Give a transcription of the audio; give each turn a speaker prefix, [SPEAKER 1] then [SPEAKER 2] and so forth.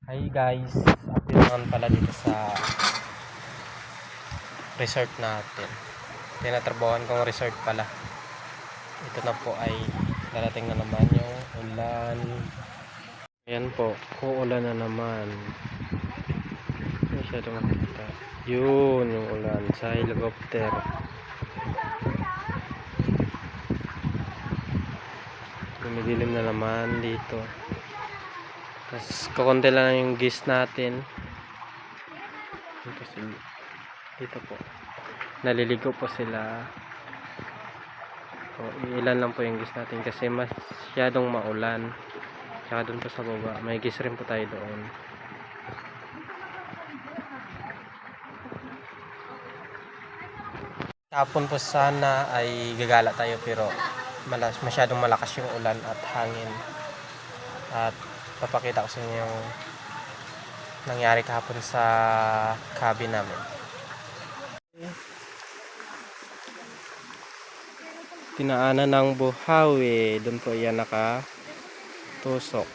[SPEAKER 1] Hi guys, update naman pala dito sa resort natin. Tinatrabahoan kong resort pala. Ito na po ay darating na naman yung ulan. Ayan po, uulan na naman. Masyado makikita. Yun yung ulan sa helicopter. Dumidilim na naman dito. Tapos kukunti lang yung guest natin. Dito po. Naliligo po sila. Ilan lang po yung guest natin kasi masyadong maulan. Tsaka dun po sa baba. May guest rin po tayo doon. Kapon po sana ay gagala tayo pero masyadong malakas yung ulan at hangin. At papakita ko sa inyo yung nangyari kahapon sa cabin namin. Tinaanan ng buhawi, doon po yan nakatusok.